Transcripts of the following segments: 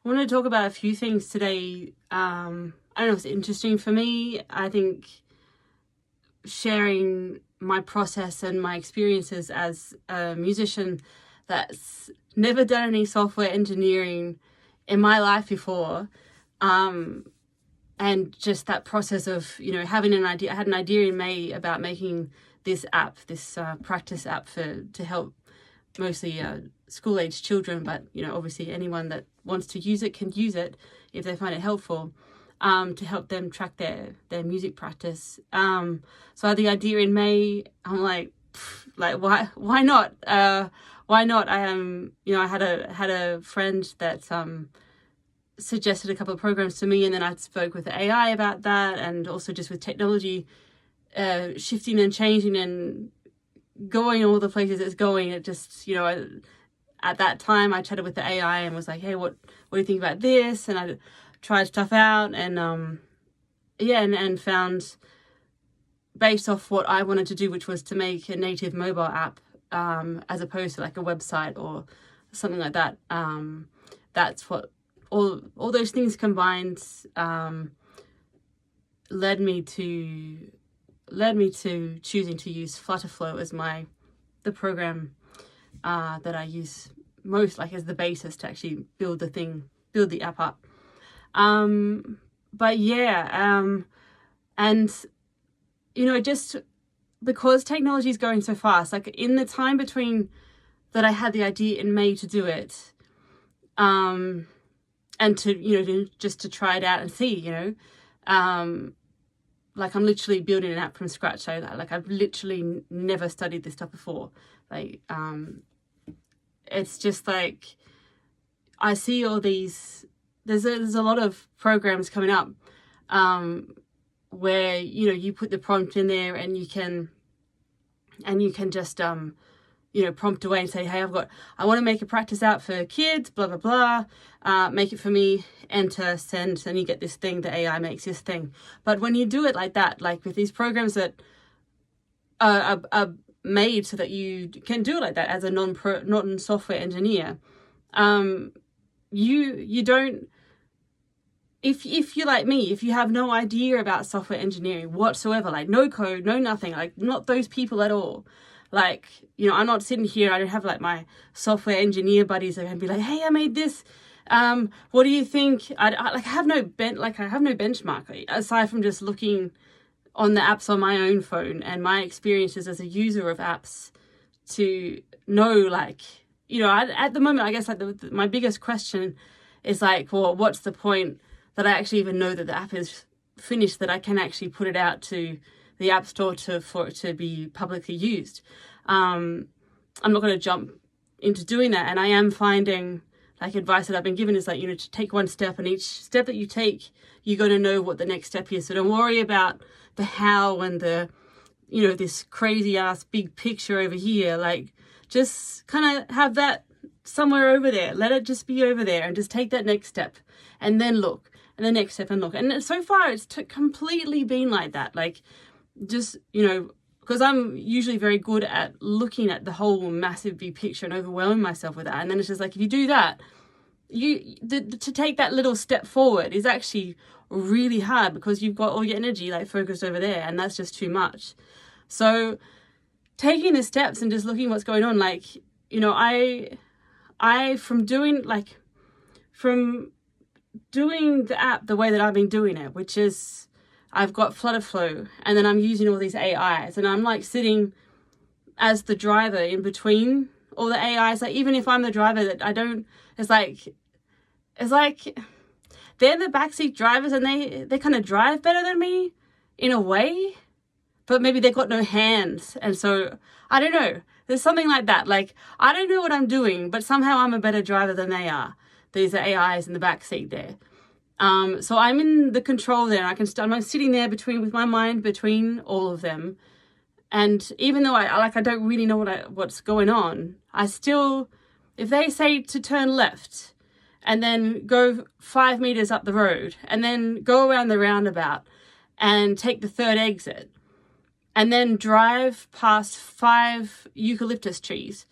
I want to talk about a few things today. I don't know if it's interesting for me. I think sharing my process and my experiences as a musician that's never done any software engineering in my life before, and just that process of, having an idea. I had an idea in May about making this app, this practice app to help mostly school-aged children, but obviously anyone that wants to use it can use it if they find it helpful, to help them track their music practice. So I had the idea in May. I'm like why not? Why not? I had a friend that suggested a couple of programs to me, and then I spoke with the AI about that, and also just with technology shifting and changing and going all the places it's going. It just, at that time I chatted with the AI and was like, hey, what do you think about this? And I tried stuff out, and and found, based off what I wanted to do, which was to make a native mobile app, as opposed to like a website or something like that. That's what all those things combined led me to choosing to use Flutterflow as the program that I use most, like as the basis to actually build the app up. And just because technology is going so fast, like in the time between that I had the idea in May to do it, and to just to try it out and see, like I'm literally building an app from scratch. So like I've literally never studied this stuff before. Like it's just like I see all these. There's a lot of programs coming up where you put the prompt in there and you can just prompt away and say, hey, I want to make a practice out for kids, blah blah blah, make it for me, enter, send, and you get this thing. The AI makes this thing. But when you do it like that, like with these programs that are made so that you can do it like that as a non-software engineer, you don't, if you're like me, if you have no idea about software engineering whatsoever, like no code, no nothing, like not those people at all, like, I'm not sitting here, I don't have like my software engineer buddies that can be like, hey, I made this, what do you think? I have no benchmark aside from just looking on the apps on my own phone and my experiences as a user of apps to know, like, at the moment, I guess like my biggest question is like, well, what's the point that I actually even know that the app is finished, that I can actually put it out to the App Store for it to be publicly used. I'm not going to jump into doing that, and I am finding, like, advice that I've been given is like, to take one step, and each step that you take, you're going to know what the next step is. So don't worry about the how and the, this crazy ass big picture over here. Like, just kind of have that somewhere over there. Let it just be over there, and just take that next step, and then look, and the next step, and look. And so far, it's completely been like that. Like, just, because I'm usually very good at looking at the whole massive big picture and overwhelming myself with that. And then it's just like, if you do that, to take that little step forward is actually really hard, because you've got all your energy like focused over there, and that's just too much. So taking the steps and just looking what's going on, like, I from doing the app the way that I've been doing it, which is I've got Flutterflow, and then I'm using all these AIs, and I'm like sitting as the driver in between all the AIs. Like, even if I'm the driver, that I don't, it's like they're the backseat drivers, and they kind of drive better than me in a way, but maybe they've got no hands. And so I don't know, there's something like that. Like, I don't know what I'm doing, but somehow I'm a better driver than they are. These are AIs in the backseat there. So I'm in the control there, and I'm sitting there with my mind between all of them. And even though I don't really know what's going on, I still, if they say to turn left and then go 5 meters up the road and then go around the roundabout and take the third exit and then drive past 5 eucalyptus trees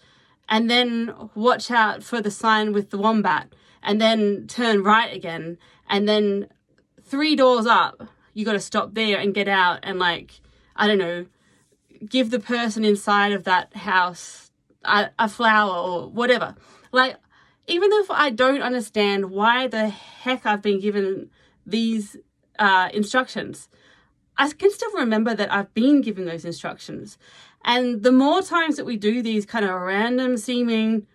and then watch out for the sign with the wombat and then turn right again, and then 3 doors up, you got to stop there and get out and like, I don't know, give the person inside of that house a flower or whatever. Like, even if I don't understand why the heck I've been given these instructions, I can still remember that I've been given those instructions. And the more times that we do these kind of random seeming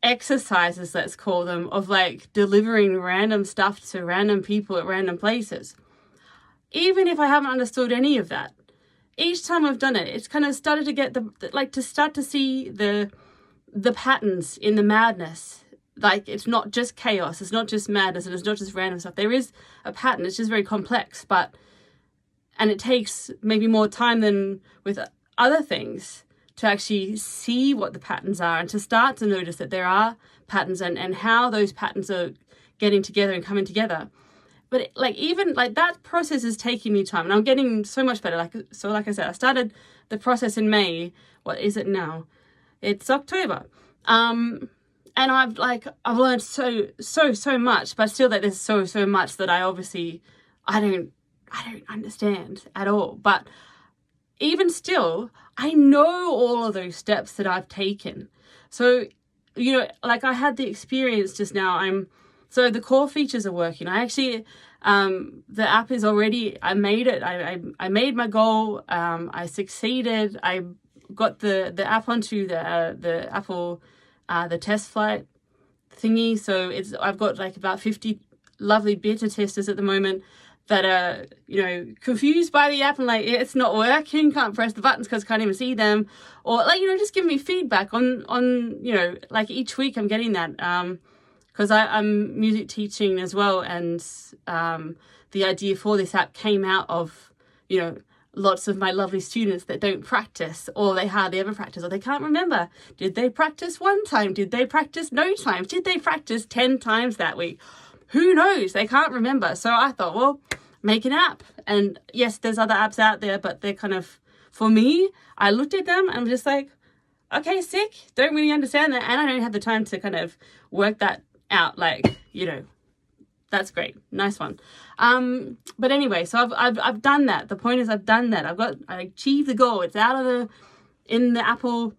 exercises, let's call them, of like delivering random stuff to random people at random places, even if I haven't understood any of that, each time I've done it, it's kind of started to get to see the patterns in the madness. Like, it's not just chaos, it's not just madness, and it's not just random stuff. There is a pattern. It's just very complex, and it takes maybe more time than with other things to actually see what the patterns are and to start to notice that there are patterns and how those patterns are getting together and coming together. But even that process is taking me time, and I'm getting so much better. Like I said, I started the process in May. What is it now? It's October. And I've learned so much, but still that there's so much that I don't understand at all. But even still, I know all of those steps that I've taken. So, I had the experience just now. So the core features are working. I actually, the app is already, I made it. I made my goal. I succeeded. I got the app onto the Apple, the test flight thingy. So I've got like about 50 lovely beta testers at the moment that are, confused by the app and like, it's not working, can't press the buttons because can't even see them. Or just give me feedback on each week I'm getting that. Because I'm music teaching as well, and the idea for this app came out of, lots of my lovely students that don't practice, or they hardly ever practice, or they can't remember. Did they practice one time? Did they practice no times? Did they practice 10 times that week? Who knows? They can't remember. So I thought, well, make an app. And yes, there's other apps out there, but they're kind of, for me, I looked at them and I'm just like, okay, sick. Don't really understand that. And I don't have the time to kind of work that out. That's great. Nice one. But anyway, so I've done that. The point is I've done that. I achieved the goal. It's out of in the Apple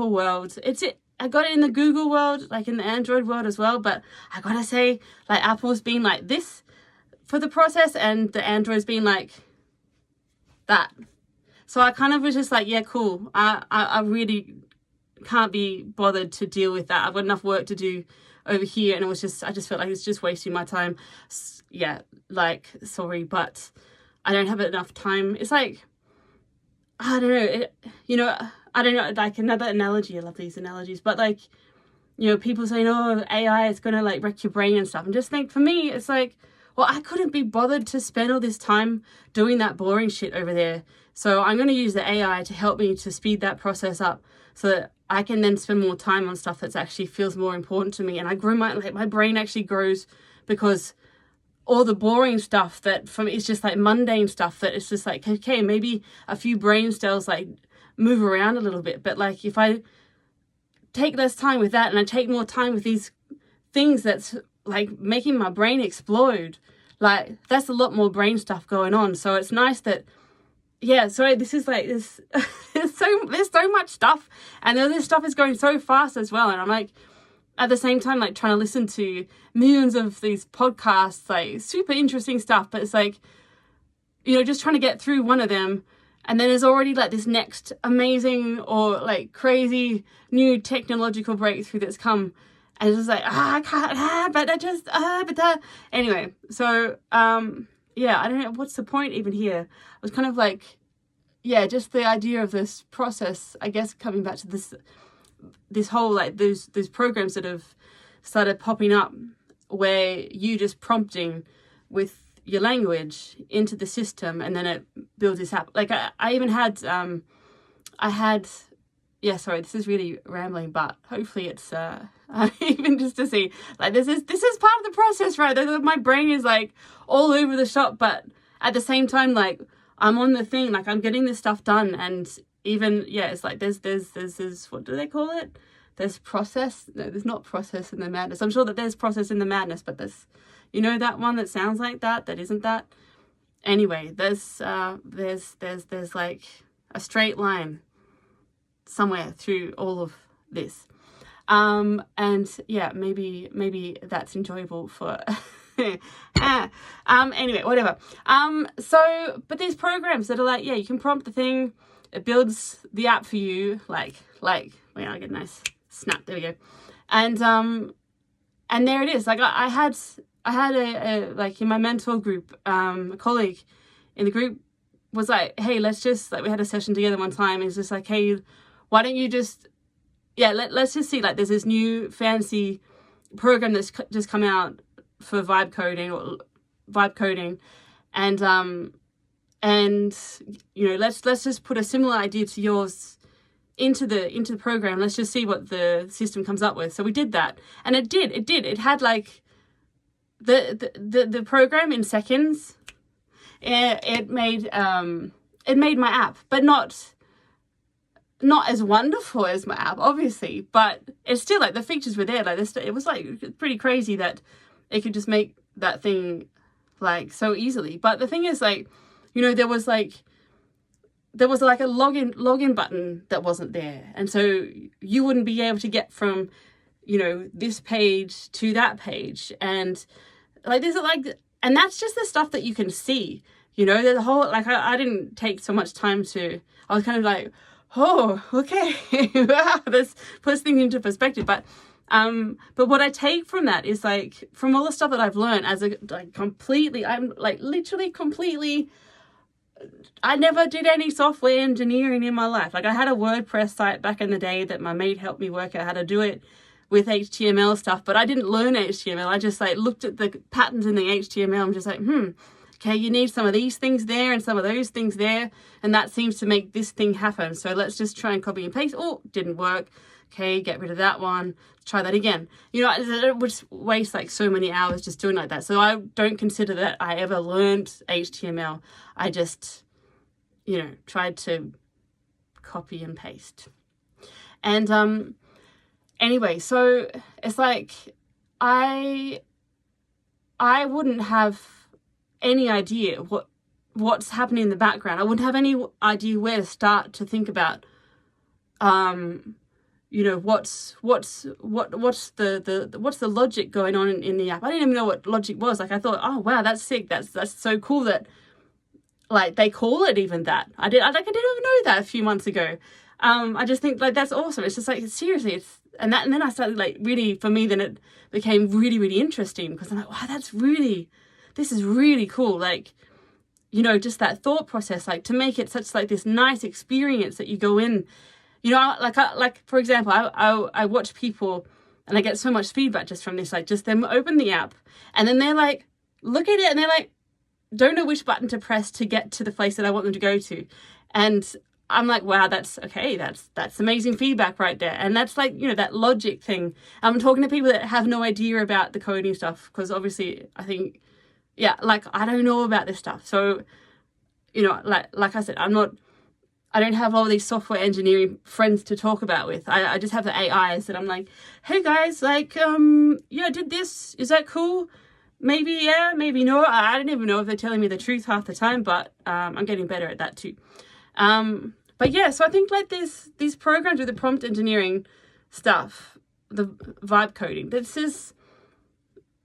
world. I got it in the Google world, like in the Android world as well. But I gotta say, Apple's been like this for the process, and the Android's been like that. So I kind of was just like, yeah, cool. I really can't be bothered to deal with that. I've got enough work to do over here, and I just felt like it's just wasting my time. Yeah, sorry, but I don't have enough time. It's like, I don't know, I don't know, like another analogy, I love these analogies, but people saying, oh, AI is gonna wreck your brain and stuff, and just think, for me, it's like, well, I couldn't be bothered to spend all this time doing that boring shit over there, so I'm going to use the AI to help me to speed that process up, so that I can then spend more time on stuff that actually feels more important to me. And I grew my brain actually grows, because all the boring stuff that from it's just mundane stuff that it's just okay, maybe a few brain cells move around a little bit, but if I take less time with that and I take more time with these things that's making my brain explode, that's a lot more brain stuff going on. So it's nice that, yeah, sorry, this is this there's so much stuff, and this stuff is going so fast as well, and I'm at the same time trying to listen to millions of these podcasts, super interesting stuff, but it's just trying to get through one of them, and then there's already this next amazing or crazy new technological breakthrough that's come, and it's just I can't, but I just anyway, so yeah, I don't know what's the point even here. I was kind of yeah, just the idea of this process, I guess, coming back to this whole those programs that have started popping up where you just prompting with your language into the system, and then it builds this app. I even had yeah, sorry, this is really rambling, but hopefully it's even just to see this is part of the process, right? My brain is all over the shop, but at the same time I'm on the thing, I'm getting this stuff done, and even, yeah, it's there's what do they call it? there's process. No, there's not process in the madness. I'm sure that there's process in the madness, but there's, you know, that one that sounds like that isn't that. Anyway, there's like a straight line somewhere through all of this. And yeah, maybe that's enjoyable for anyway, whatever. So, but these programs that are like, yeah, you can prompt the thing, it builds the app for you, like, wait, I get a nice snap, there we go. And there it is. Like I had a like in my mentor group, a colleague in the group was like, hey, let's just, like, we had a session together one time. It's just like, hey, why don't you just, let's just see, like, there's this new fancy program that's just come out for vibe coding, and you know, let's just put a similar idea to yours into the program. Let's just see what the system comes up with. So we did that, and it had like the program in seconds. It made my app, but not as wonderful as my app, obviously, but it's still like the features were there. Like this, it was like pretty crazy that it could just make that thing like so easily. But the thing is, like, you know, there was like a login button that wasn't there, and so you wouldn't be able to get from, you know, this page to that page, and like there's like, and that's just the stuff that you can see. You know, there's a whole, like, I didn't take so much time to, I was kind of like, oh, okay, wow, this puts things into perspective. But what I take from that is, like, from all the stuff that I've learned as a, like, completely, I'm like literally completely, I never did any software engineering in my life. Like, I had a WordPress site back in the day that my mate helped me work out how to do it with HTML stuff, but I didn't learn HTML. I just like looked at the patterns in the HTML. I'm just like, okay, you need some of these things there and some of those things there, and that seems to make this thing happen. So let's just try and copy and paste. Oh, didn't work. Okay, get rid of that one. Try that again. You know, it would waste like so many hours just doing like that. So I don't consider that I ever learned HTML. I just, you know, tried to copy and paste. And anyway, so it's like I wouldn't have any idea what's happening in the background. I wouldn't have any idea where to start to think about, you know, what's the logic going on in the app. I didn't even know what logic was. Like, I thought, oh wow, that's sick. That's so cool that, like, they call it even that. I didn't even know that a few months ago. I just think, like, that's awesome. It's just like, seriously, and then I started, like, really, for me, then it became really, really interesting, because I'm like, wow, this is really cool. Like, you know, just that thought process, like, to make it such like this nice experience that you go in, you know, like for example, I watch people and I get so much feedback just from this, like, just them open the app and then they're like, look at it and they're like, don't know which button to press to get to the place that I want them to go to. And I'm like, wow, that's okay. That's amazing feedback right there. And that's, like, you know, that logic thing. I'm talking to people that have no idea about the coding stuff, because obviously I think, yeah, like, I don't know about this stuff. So, you know, like I said, I don't have all these software engineering friends to talk about with. I just have the AIs that I'm like, hey guys, like, yeah, I did this. Is that cool? Maybe yeah, maybe no. I don't even know if they're telling me the truth half the time, but I'm getting better at that too. But yeah, so I think, like, these programs with the prompt engineering stuff, the vibe coding, this is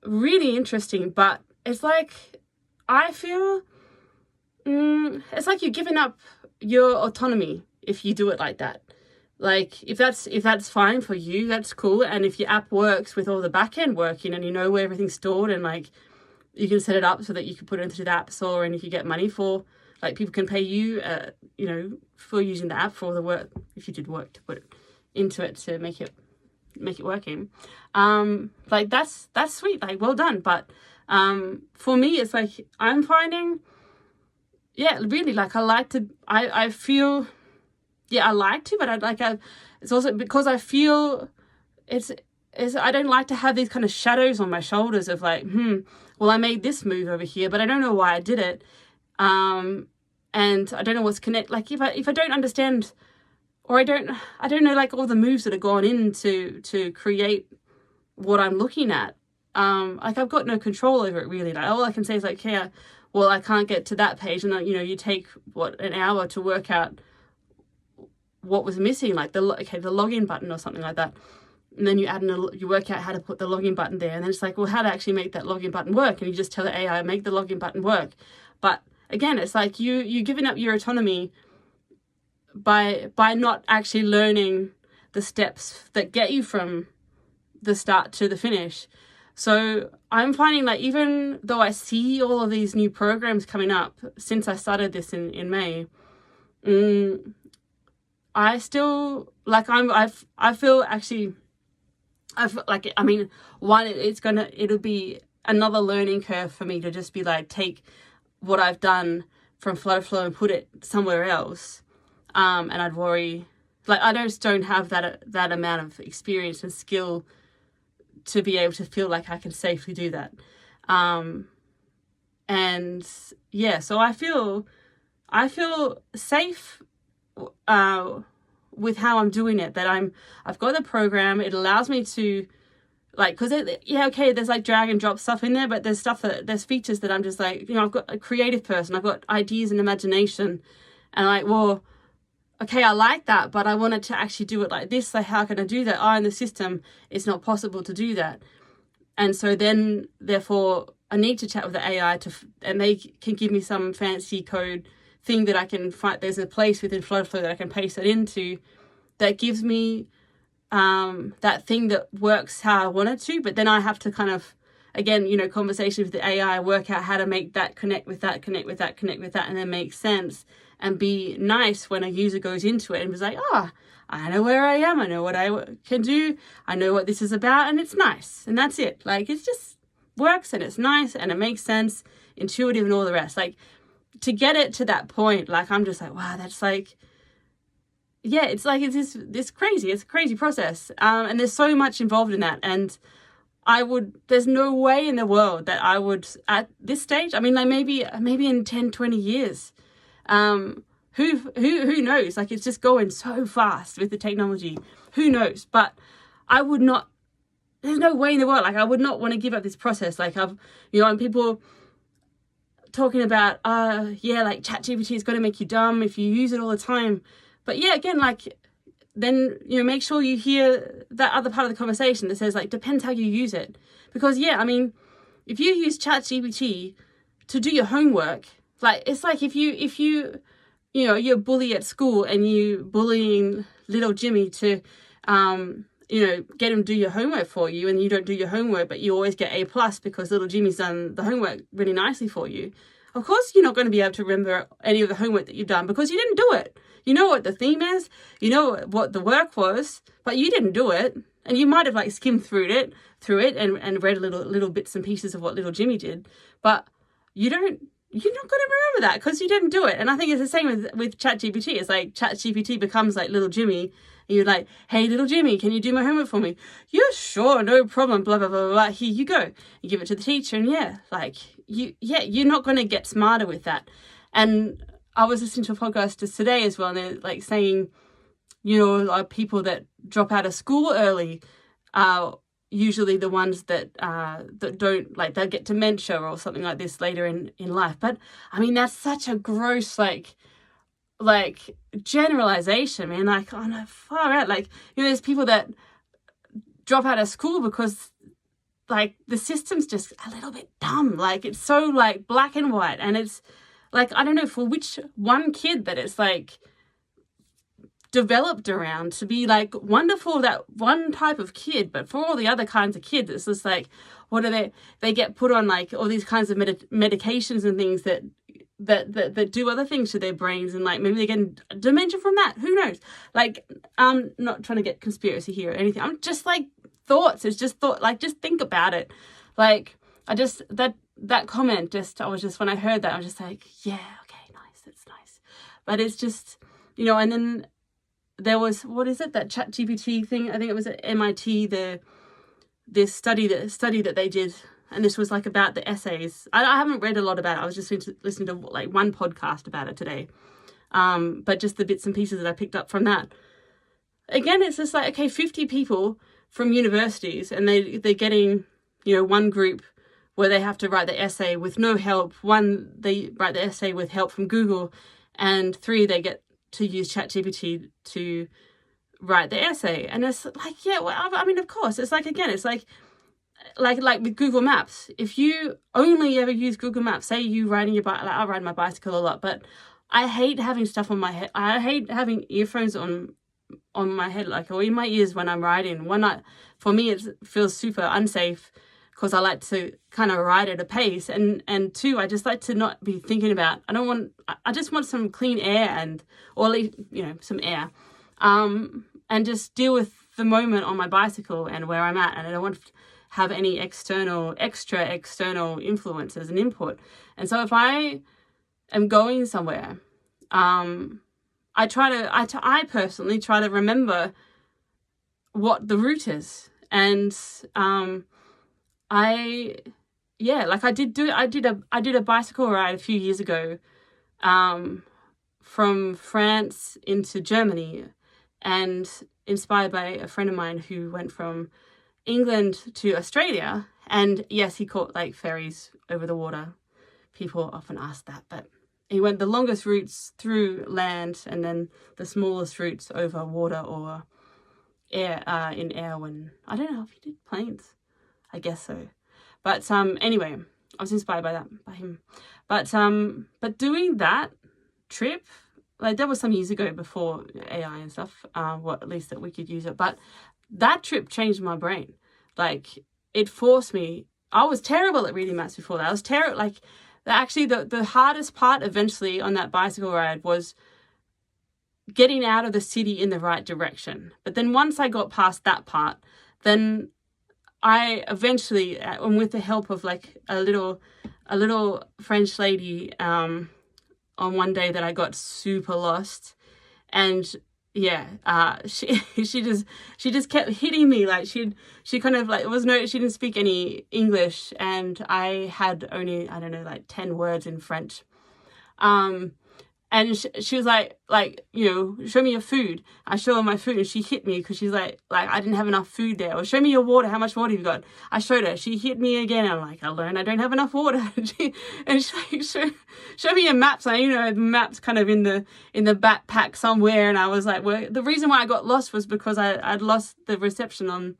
really interesting, but it's like, I feel it's like you're giving up your autonomy if you do it like that. Like, if that's fine for you, that's cool. And if your app works with all the back end working and you know where everything's stored, and, like, you can set it up so that you can put it into the app store, and if you get money for, like, people can pay you, you know, for using the app for all the work, if you did work to put it into it to make it working. Like, that's sweet. Like, well done. But for me, it's like, I'm finding, yeah, really, like, I feel, yeah, I like to, but it's also because I feel it's I don't like to have these kind of shadows on my shoulders of, like, well, I made this move over here, but I don't know why I did it. And I don't know what's connected. Like, if I don't understand or I don't know like all the moves that have gone in to create what I'm looking at. Like I've got no control over it really. Like all I can say is like, okay, well, I can't get to that page, and you know, you take an hour to work out what was missing, like the login button or something like that, and then you work out how to put the login button there, and then it's like, well, how to actually make that login button work, and you just tell the AI make the login button work. But again, it's like you're giving up your autonomy by not actually learning the steps that get you from the start to the finish. So I'm finding like, even though I see all of these new programs coming up since I started this in May, I still like I feel like, I mean, one, it'll be another learning curve for me to just be like, take what I've done from Flutterflow and put it somewhere else. And I'd worry, like, I just don't have that amount of experience and skill to be able to feel like I can safely do that. And yeah, so I feel safe with how I'm doing it, that I've got the program. It allows me to, like, because there's like drag and drop stuff in there, but there's features that I'm just like, you know, I've got a creative person, I've got ideas and imagination, and like, well, okay, I like that, but I wanted to actually do it like this. Like, how can I do that? In the system, it's not possible to do that. And so then, therefore, I need to chat with the AI and they can give me some fancy code thing that I can find. There's a place within Flutterflow that I can paste it into that gives me that thing that works how I want it to. But then I have to kind of, again, you know, conversation with the AI, work out how to make that connect with that, and then make sense. And be nice when a user goes into it and was like, I know where I am, I know what I can do, I know what this is about, and it's nice. And that's it. Like, it just works, and it's nice, and it makes sense, intuitive, and all the rest. Like, to get it to that point, like, I'm just like, wow, that's like, yeah, it's like, it's a crazy process. And there's so much involved in that. And there's no way in the world that I would, at this stage, I mean, like maybe in 10, 20 years, who knows? Like, it's just going so fast with the technology. Who knows? But I would not, there's no way in the world, like, I would not want to give up this process. Like, and people talking about, like ChatGPT is going to make you dumb if you use it all the time. But yeah, again, like, then, you know, make sure you hear that other part of the conversation that says, like, depends how you use it. Because yeah, I mean, if you use ChatGPT to do your homework, like, it's like if you you're a bully at school and you bullying little Jimmy to, get him to do your homework for you, and you don't do your homework, but you always get A+ because little Jimmy's done the homework really nicely for you. Of course, you're not going to be able to remember any of the homework that you've done because you didn't do it. You know what the theme is, you know what the work was, but you didn't do it. And you might have like skimmed through it and read little bits and pieces of what little Jimmy did, but you're not going to remember that because you didn't do it. And I think it's the same with ChatGPT. It's like ChatGPT becomes like little Jimmy, and you're like, hey, little Jimmy, can you do my homework for me? Yeah, sure, no problem, blah, blah, blah, blah, blah. Here you go. You give it to the teacher, and you're not going to get smarter with that. And I was listening to a podcast just today as well, and they're like saying, people that drop out of school early are usually the ones that don't, like, they'll get dementia or something like this later in life. But I mean, that's such a gross like generalization, man. Like, on a far out, like, there's people that drop out of school because like the system's just a little bit dumb. Like, it's so like black and white, and it's like, I don't know for which one kid that it's like developed around to be like wonderful, that one type of kid, but for all the other kinds of kids, it's just like, what are they get put on like all these kinds of medications and things that do other things to their brains, and like maybe they get dementia from that. Who knows? Like, I'm not trying to get conspiracy here or anything. I'm just like thoughts. It's just thought, like, just think about it. Like, I just, that comment just, when I heard that, I was just like, yeah, okay, nice, that's nice. But it's just, and then there was, what is it, that ChatGPT thing? I think it was at MIT, this study that they did, and this was like about the essays. I haven't read a lot about it. I was just listening to like one podcast about it today, but just the bits and pieces that I picked up from that. again, it's just like, okay, 50 people from universities, and they're getting, one group where they have to write the essay with no help. One, they write the essay with help from Google, and 3, they get to use ChatGPT to write the essay. And it's like, yeah, well, I mean, of course, it's like, again, it's like with Google Maps. If you only ever use Google Maps, say you riding your bike, like I ride my bicycle a lot, but I hate having stuff on my head. I hate having earphones on my head, like, or in my ears when I'm riding. For me, it feels super unsafe because I like to kind of ride at a pace, and 2, I just like to not be thinking about. I just want some clean air or at least, some air, and just deal with the moment on my bicycle and where I'm at, and I don't want to have any external influences and input. And so if I am going somewhere, I personally try to remember what the route is. And I did a bicycle ride a few years ago, from France into Germany, and inspired by a friend of mine who went from England to Australia. And yes, he caught like ferries over the water. People often ask that, but he went the longest routes through land, and then the smallest routes over water or air, in air. When I don't know if he did planes, I guess so. But anyway, I was inspired by him. But doing that trip, like, that was some years ago before AI and stuff. At least that we could use it. But that trip changed my brain. Like, it forced me. I was terrible at reading maps before that. I was terrible. Like, actually, the hardest part eventually on that bicycle ride was getting out of the city in the right direction. But then once I got past that part, then I eventually, and with the help of like a little French lady, on one day that I got super lost, and she just kept hitting me. Like, she kind of like, she didn't speak any English, and I had only, I don't know, like 10 words in French. And she was like, show me your food. I show her my food, and she hit me because she's like, I didn't have enough food there. Or show me your water. How much water have you got? I showed her. She hit me again. I'm like, I learned I don't have enough water. and she's like, show me your maps. The maps kind of in the backpack somewhere. And I was like, well, the reason why I got lost was because I'd lost the reception on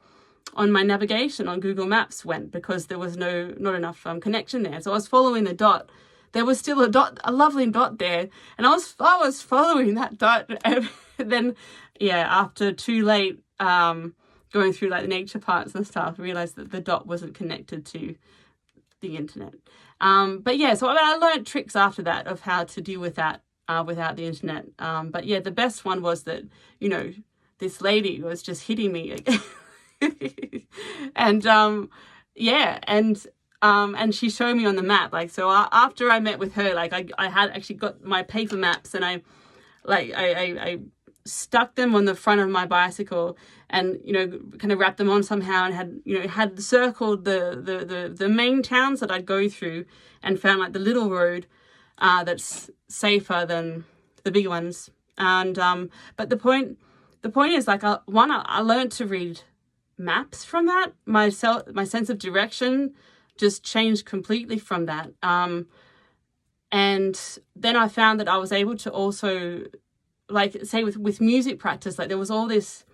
my navigation on Google Maps because there was not enough connection there. So I was following the dot. There was still a lovely dot there, and I was following that dot. And then, after too late, going through like the nature parts and stuff, I realized that the dot wasn't connected to the internet. So I learned tricks after that of how to deal with that without the internet. The best one was that, this lady was just hitting me, and she showed me on the map. Like, so after I met with her, like, I had actually got my paper maps, and I stuck them on the front of my bicycle, and kind of wrapped them on somehow, and had circled the main towns that I'd go through, and found like the little road that's safer than the big ones. And but the point is, like, I learned to read maps from that. My sense of direction just changed completely from that. And then I found that I was able to also, like, say with music practice, like, there was all this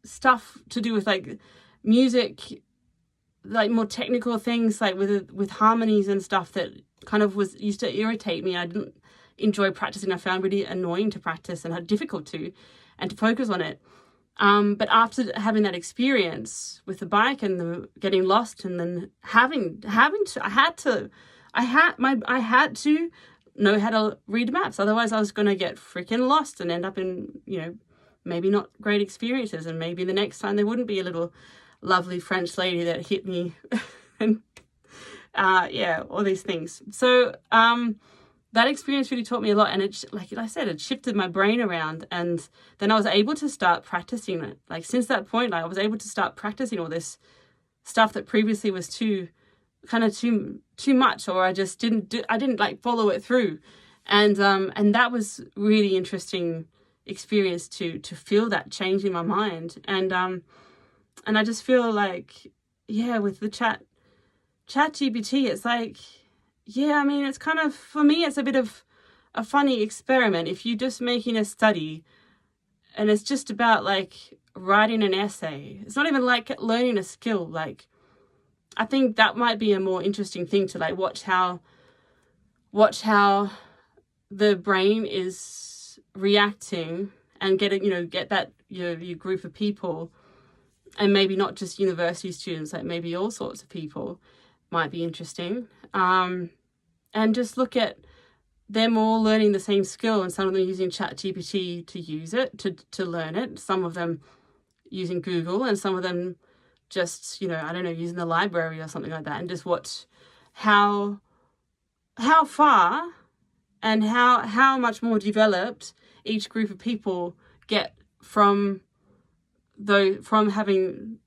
stuff to do with like music, like more technical things, like with harmonies and stuff, that kind of used to irritate me. I didn't enjoy practicing. I found really annoying to practice and had difficult to focus on it. But after having that experience with the bike and the getting lost, and then having to, I had to know how to read maps. Otherwise I was going to get freaking lost and end up in, maybe not great experiences. And maybe the next time there wouldn't be a little lovely French lady that hit me and, all these things. So, that experience really taught me a lot, and it, like I said, it shifted my brain around, and then I was able to start practicing it. Like, since that point, I was able to start practicing all this stuff that previously was too much, or I didn't like follow it through, and that was really interesting experience to feel that change in my mind. And I just feel like, yeah, with the ChatGPT, it's like, yeah, I mean, it's kind of, for me, it's a bit of a funny experiment. If you're just making a study and it's just about like writing an essay, it's not even like learning a skill. Like, I think that might be a more interesting thing to like watch how the brain is reacting and get that, your group of people, and maybe not just university students, like maybe all sorts of people might be interesting. And just look at them all learning the same skill, and some of them using ChatGPT to use it, to learn it. Some of them using Google, and some of them just, I don't know, using the library or something like that, and just watch how far and how much more developed each group of people get from having,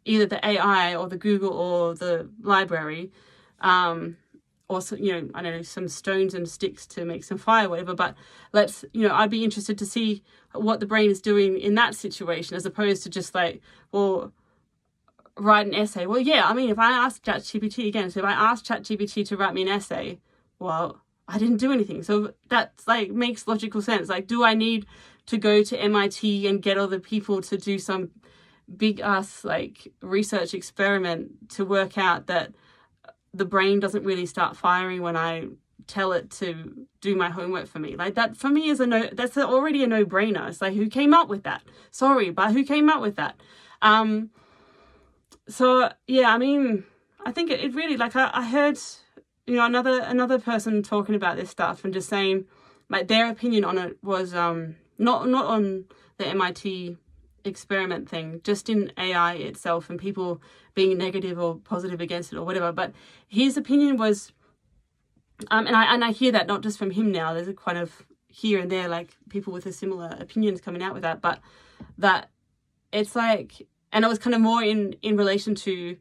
either the AI or the Google or the library, or I don't know, some stones and sticks to make some fire, whatever. But I'd be interested to see what the brain is doing in that situation, as opposed to just like, well, write an essay. Well, yeah, I mean, if I ask ChatGPT again, so if I ask ChatGPT to write me an essay, well, I didn't do anything. So that's like makes logical sense. Like, do I need to go to MIT and get other people to do some big ass like research experiment to work out that the brain doesn't really start firing when I tell it to do my homework for me? Like, that for me is that's already a no-brainer. It's like, who came up with that? Sorry, but who came up with that? So yeah, I mean, I think it really, like, I heard, another person talking about this stuff and just saying like their opinion on it was not on the MIT experiment thing, just in AI itself and people being negative or positive against it or whatever. But his opinion was, and I hear that not just from him now. There's a kind of here and there like people with a similar opinions coming out with that, but that it's like, and it was kind of more in relation to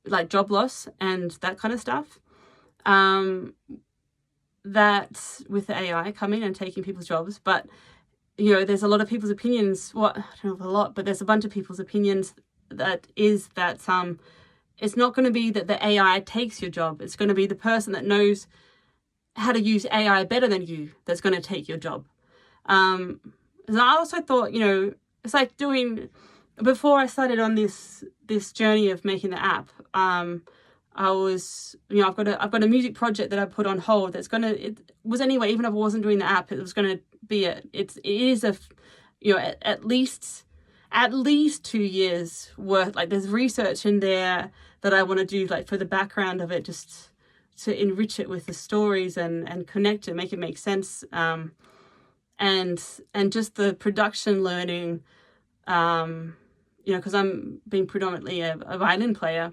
like job loss and that kind of stuff. That with the AI coming and taking people's jobs, but there's a lot of people's opinions. I don't know if a lot, but there's a bunch of people's opinions that it's not going to be that the AI takes your job. It's going to be the person that knows how to use AI better than you that's going to take your job. And I also thought, it's like before I started on this journey of making the app, I was, I've got a music project that I put on hold it was anyway, even if I wasn't doing the app, it was going to be it is at least 2 years worth. Like, there's research in there that I want to do, like, for the background of it, just to enrich it with the stories and connect it, make it make sense. And just the production learning, because I'm being predominantly a violin player.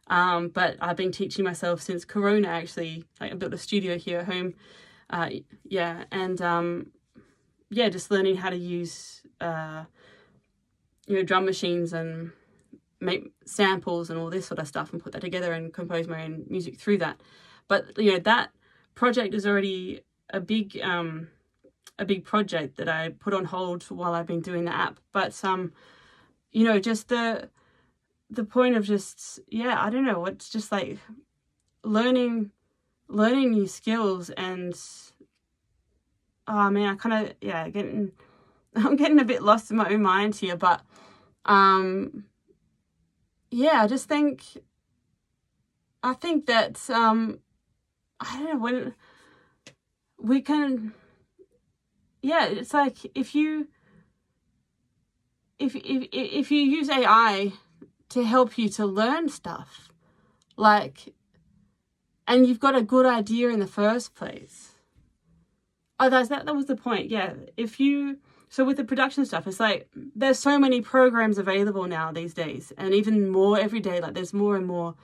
But I've been teaching myself since Corona, actually. Like, I built a studio here at home. Just learning how to use, drum machines and make samples and all this sort of stuff and put that together and compose my own music through that. But, that project is already a big project that I put on hold while I've been doing the app. But, just the point of just, I don't know, it's just like learning new skills. And I kind of, I'm getting a bit lost in my own mind here, but I just think that I don't know, when we can, it's like if you use AI to help you to learn stuff, like, and you've got a good idea in the first place. Oh, that was the point. Yeah. So with the production stuff, it's like, there's so many programs available now these days, and even more every day. Like, there's more and more,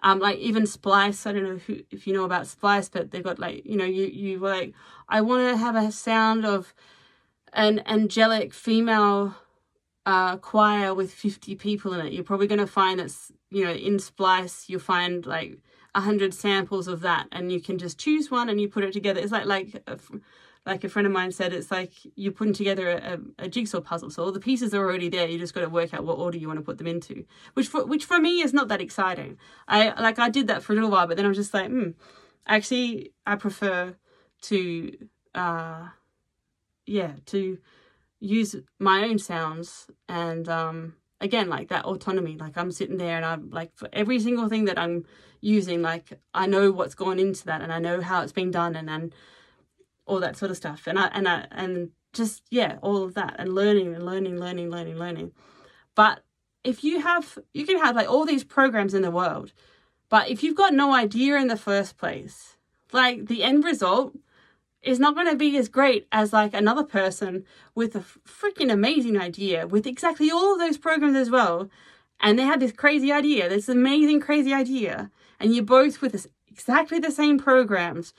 like even Splice. I don't know if you know about Splice, but they've got like, you were like, I want to have a sound of an angelic female choir with 50 people in it. You're probably going to find that's, in Splice, you'll find like 100 samples of that, and you can just choose one and you put it together. It's like like a friend of mine said, it's like you're putting together a jigsaw puzzle. So all the pieces are already there. You just got to work out what order you want to put them into, which for me is not that exciting. I did that for a little while, but then I was just like, actually, I prefer to, to use my own sounds and, again, like that autonomy. Like I'm sitting there and I'm like, for every single thing that I'm using, like I know what's gone into that and I know how it's been done and all that sort of stuff. And just, all of that and learning. But if you can have like all these programs in the world, but if you've got no idea in the first place, like the end result is not going to be as great as like another person with a freaking amazing idea with exactly all of those programs as well. And they have this crazy idea, this amazing crazy idea. And you're both with exactly the same programs.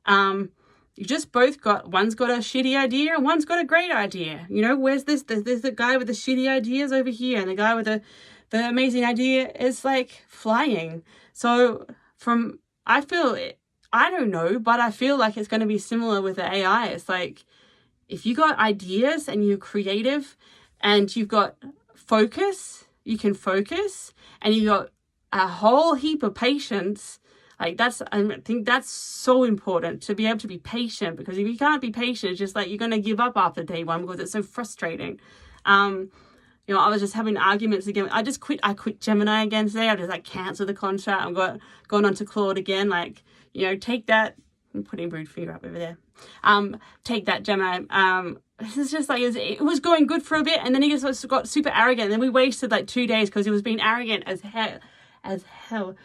You just both one's got a shitty idea and one's got a great idea. You know, where's this? There's the guy with the shitty ideas over here and the guy with the amazing idea is like flying. So I don't know, but I feel like it's going to be similar with the AI. It's like, if you got ideas and you're creative and you've got focus, you can focus, and you got a whole heap of patience. Like I think that's so important, to be able to be patient, because if you can't be patient, it's just like you're going to give up after day one because it's so frustrating. I was just having arguments again. I quit Gemini again today. I just like canceled the contract. I'm going on to Claude again. Like, take that. I'm putting rude finger up over there. Take that, Gemini. This is just like, it was going good for a bit, and then he just got super arrogant. And then we wasted like 2 days because he was being arrogant as hell.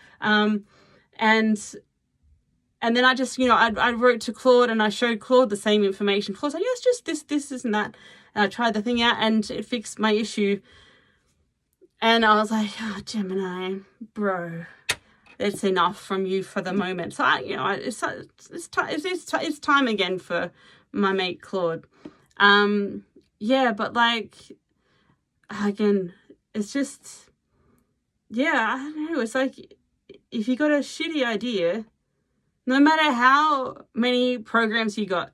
And then I just, I wrote to Claude and I showed Claude the same information. Claude's like, yeah, it's just this and that. And I tried the thing out and it fixed my issue. And I was like, oh, Gemini, bro, it's enough from you for the moment. So it's time again for my mate Claude. But like, again, it's just, I don't know. It's like, if you got a shitty idea, no matter how many programs you got,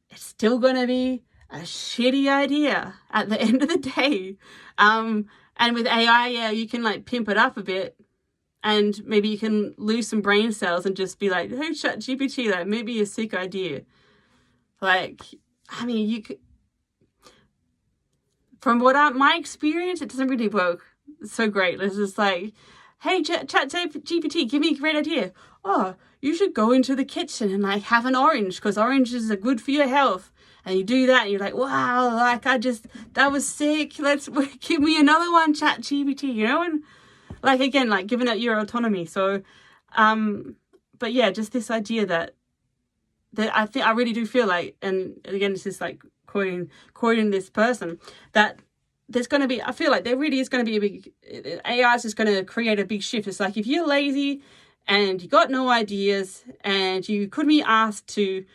it's still going to be a shitty idea at the end of the day. And with AI, you can like pimp it up a bit, and maybe you can lose some brain cells and just be like, hey, ChatGPT, that may be a sick idea. Like, I mean, you could, from my experience, it doesn't really work so great. It's just like, hey, ChatGPT, give me a great idea. Oh, you should go into the kitchen and like have an orange because oranges are good for your health. And you do that and you're like, wow, like that was sick. Give me another one, ChatGPT, and like, again, like giving it your autonomy. So, but yeah, just this idea that I really do feel like, and again, this is like quoting this person, that there's going to be, I feel like there really is going to be AI is just going to create a big shift. It's like, if you're lazy and you got no ideas and you could be asked to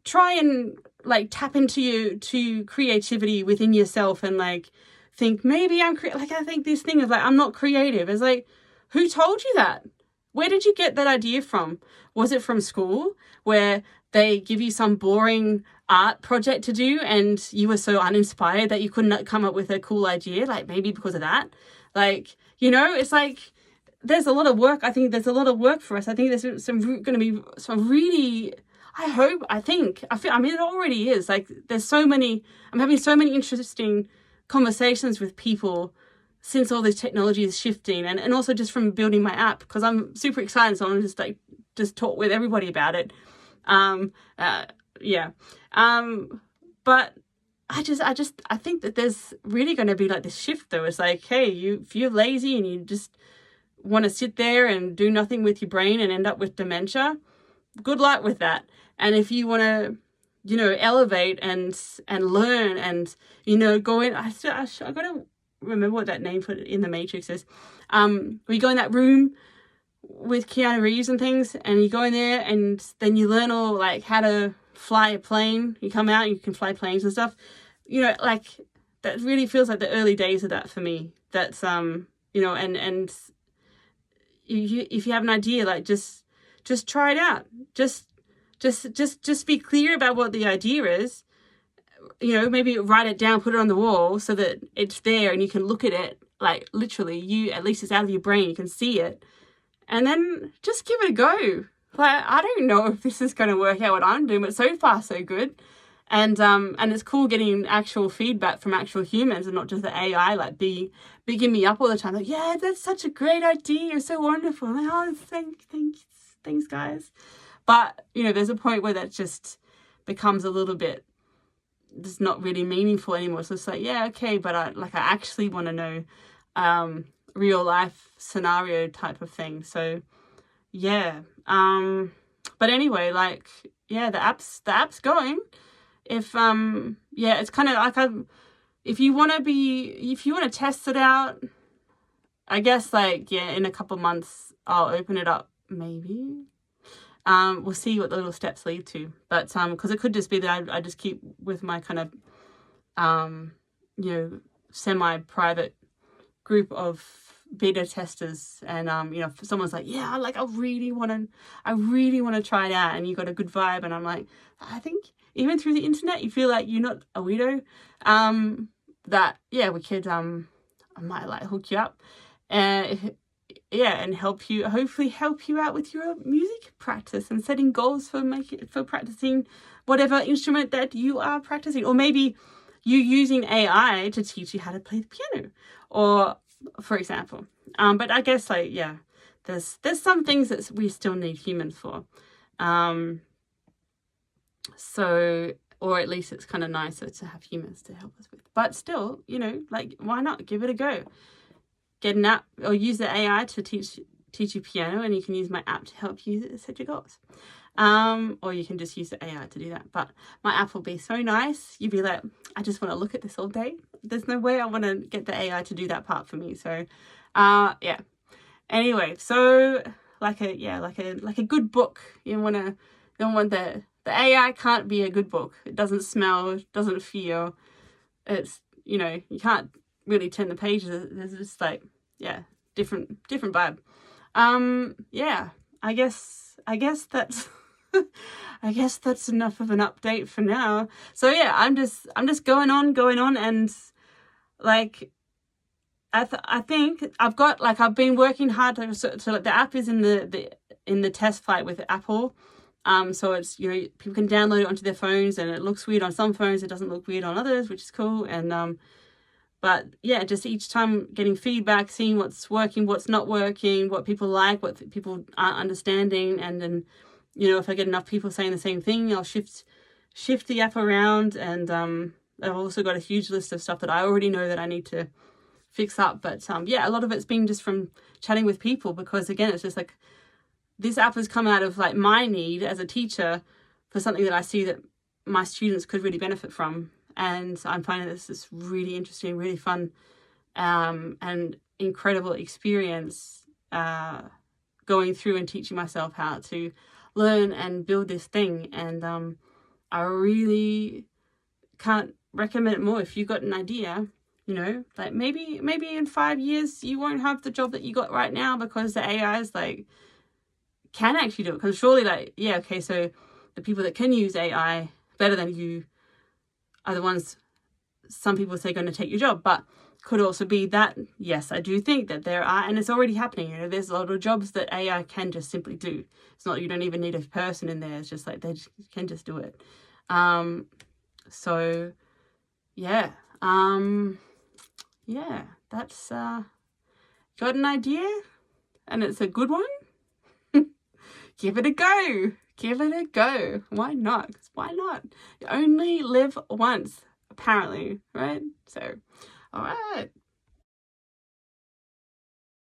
try and like tap into creativity within yourself and like think, maybe I think this thing of like, I'm not creative. It's like, who told you that? Where did you get that idea from? Was it from school where they give you some boring art project to do and you were so uninspired that you couldn't come up with a cool idea? Like, maybe because of that. Like, it's like, there's a lot of work. I think there's a lot of work for us. I think there's going to be some really, I think, it already is. Like, I'm having so many interesting conversations with people since all this technology is shifting, and also just from building my app, because I'm super excited. So I'm just talk with everybody about it. But I think that there's really going to be like this shift though. It's like, hey, if you're lazy and you just want to sit there and do nothing with your brain and end up with dementia, good luck with that. And if you want to, elevate and learn and, go in, I got to remember what that name for in the Matrix is. We go in that room with Keanu Reeves and things, and you go in there and then you learn all like how to fly a plane. You come out and you can fly planes and stuff. Like, that really feels like the early days of that for me. That's and if you have an idea, like just try it out. Just just be clear about what the idea is. Maybe write it down, put it on the wall so that it's there and you can look at it, like literally at least it's out of your brain, you can see it, and then just give it a go. Like, I don't know if this is going to work out what I'm doing, but so far so good. And it's cool getting actual feedback from actual humans and not just the AI, like bigging me up all the time. Like, yeah, that's such a great idea. You're so wonderful. I'm like, oh, thanks, guys. But, there's a point where that just becomes a little bit just not really meaningful anymore. So it's like, yeah, okay, but I actually want to know real life scenario type of thing. So, yeah. But anyway, the app's going. If it's kind of like if you want to test it out, I guess in a couple of months I'll open it up maybe. We'll see what the little steps lead to, but because it could just be that I just keep with my kind of semi-private group of beta testers, and if someone's like, yeah, I really want to try it out, and you got a good vibe, and I'm like, I think even through the internet you feel like you're not a weirdo, we could I might hook you up and hopefully help you out with your music practice and setting goals for practicing whatever instrument that you are practicing, or maybe you using AI to teach you how to play the piano, or for example. But I guess there's some things that we still need humans for. So, or at least it's kind of nicer to have humans to help us with. But still, why not give it a go? Get an app or use the AI to teach you piano, and you can use my app to help you set your goals. Or you can just use the AI to do that. But my app will be so nice. You'd be like, I just want to look at this all day. There's no way I want to get the AI to do that part for me. So, yeah. Anyway, so like a good book. You don't want the AI can't be a good book. It doesn't smell, doesn't feel. It's, you can't really turn the pages. There's just different vibe. I guess that's I guess that's enough of an update for now. So yeah, I'm just going on, and I think I've been working hard so the app is in the test flight with Apple. So it's, people can download it onto their phones, and it looks weird on some phones, it doesn't look weird on others, which is cool. And but yeah, just each time getting feedback, seeing what's working, what's not working, what people like, what people aren't understanding, and then if I get enough people saying the same thing, I'll shift the app around. And I've also got a huge list of stuff that I already know that I need to fix up. But a lot of it's been just from chatting with people, because again, it's just this app has come out of my need as a teacher for something that I see that my students could really benefit from. And I'm finding this is really interesting, really fun, and incredible experience going through and teaching myself how to learn and build this thing. And I really can't recommend it more. If you've got an idea, maybe in 5 years you won't have the job that you got right now, because the AI is can actually do it. Because surely so the people that can use AI better than you are the ones some people say going to take your job. But could also be that, yes, I do think that there are, and it's already happening, there's a lot of jobs that AI can just simply do. It's not, you don't even need a person in there. It's just they can just do it. So yeah, that's got an idea, and it's a good one. Give it a go. Why not? Why not? You only live once, apparently, right? So, all right.